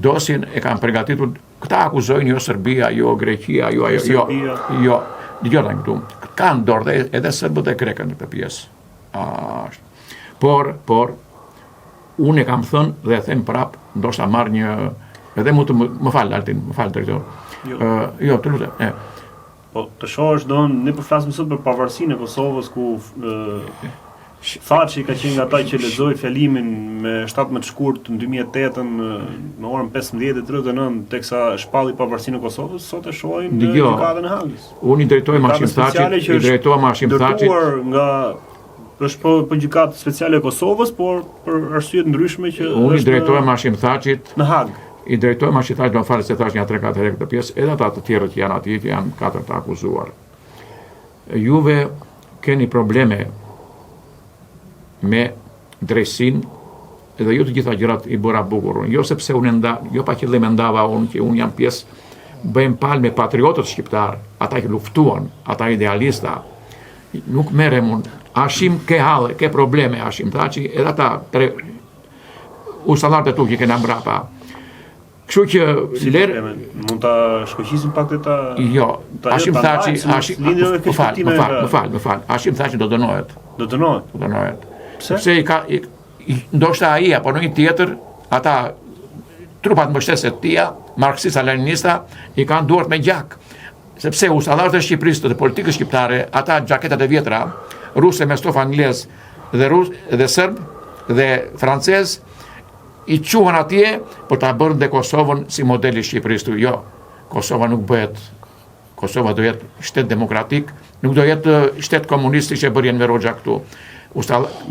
dosin e kanë përgatitur, këta akuzojnë jo Serbia, jo Greqia, jo, dëgjoni këtu, kanë dorë edhe serbët e grekët në këtë pjesë. Por, unë e kam thënë dhe e them prap, ndoshta marr një, edhe mu të më falë, Altin, më falë, drejtor. Jo, të lutem. Po, të shohësh ne po flasim sot për pavarësinë e Kosovës ku Thaçi ka qenë nga ata që lexoi fjalimin me 17 shkurt në 2008 në orën 15:39 teksa shpalli pavarësinë e Kosovës, sot e shohim në gjykatën e Hagës. Unë i drejtoj Hashim Thaçit, nga është po gjykatë speciale e Kosovës, por për arsye të ndryshme që unë i drejtoj Hashim Thaçit në Hagë. I drejtoj Hashim Thaçit, do të falë se thash një 3-4 herë këtë pjesë, edhe ata të tjerë që janë atje, që janë 4 të akuzuar. Juve keni probleme me drejtsin edhe jo të gjitha gjërat i bëra bukur. Jo sepse jo pa qëllim e ndava unë që unë jam pjesë, bëjmë palë me patriotët shqiptar, ata që luftuan, ata idealista. Nuk merrem unë. Hashim ke halle, ke probleme Hashim Thaçi, edhe ata ustallarët e tu që kena mbrapa. Kështu që mund ta shkoqisim pak këta. Jo, Hashim Thaçi, më fal. Hashim Thaçi do dënohet. Do dënohet. Sepse ndoshta ai apo në një tjetër, ata trupat mbështetëse të tija, marksista leninista, i kanë duart me gjak. Sepse ustallarët e Shqipërisë të politikës shqiptare, ata xhaketat e vjetra, ruse me stof anglez dhe serb dhe francez, i quhen atje për ta bërë dhe Kosovën si modeli Shqipërisë. Jo, Kosova nuk bëhet. Kosova do jetë shtet demokratik, nuk do jetë shtet komunistik që bërjen me Roxha këtu.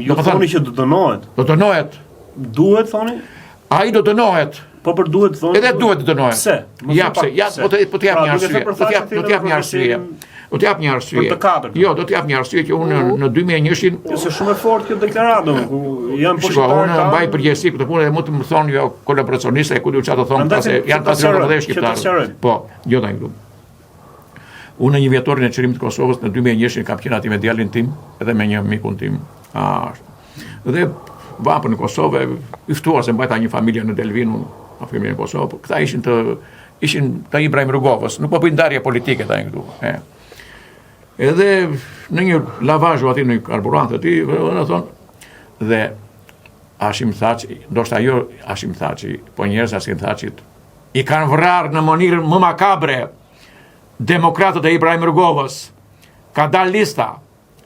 Jo thoni që do dënohet. Do dënohet. Duhet thoni? Ai do dënohet. Po për duhet thoni? Edhe duhet të dënohet. Pse? Po të jap një arsye. Do të jap një arsye. Do të jap një arsye. Për të katërt. Jo, do të jap një arsye që unë në 2001-shin është shumë e fortë kjo deklaratë, ku janë po shqiptarë. Unë mbaj përgjegjësi këtë punë dhe mund të më thonë jo kolaboracionistë e ku çfarë të thonë se janë patriotë dhe shqiptarë. Po, jo tani këtu. Unë në një vjetorin e çlirimit të Kosovës në 2001-shin kam qenë aty me djalin tim edhe me një mikun tim. Dhe vapën në Kosovë, i ftuar se mbajta një familje në Delvin, në familjen e Kosovë. Këta ishin të Ibrahim Rrugovës, nuk po bëjnë ndarje politike tani këtu. Edhe në një lavazh aty në karburant aty, dhe Hashim Thaçi, ndoshta jo Hashim Thaçi, po njerëz Hashim Thaçit i kanë vrarë në mënyrë më makabre demokratët e Ibrahim Rrugovës. Ka dalë lista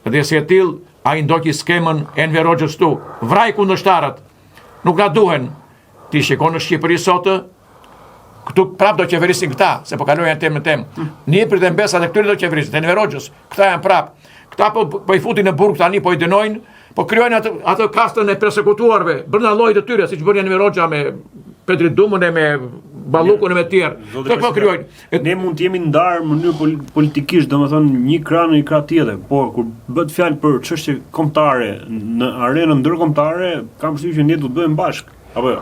dhe si e till ai ndoqi skemën Enver Hoxhës tu, vraj kundërshtarët. Nuk na duhen. Ti shikon në Shqipëri sot, këtu prap do qeverisin këta, se po kalojnë temë në temë. Niprit e mbesat e këtyre do qeverisin, Enver Hoxhës, këta janë prap. Këta po i futin në burg tani, po i dënojnë, po krijojnë atë kastën e persekutuarve, brenda llojit të tyre, siç bëri Enver Hoxha me Pedrit Dumën e me Ballukun e me tjerë. Këto po krijojnë. Ne mund të jemi ndarë në mënyrë politikisht, domethënë një krah në një krah tjetër, por kur bëhet fjalë për çështje kombëtare në arenën ndërkombëtare, kam përshtypjen që ne do të bëjmë bashkë. Apo jo?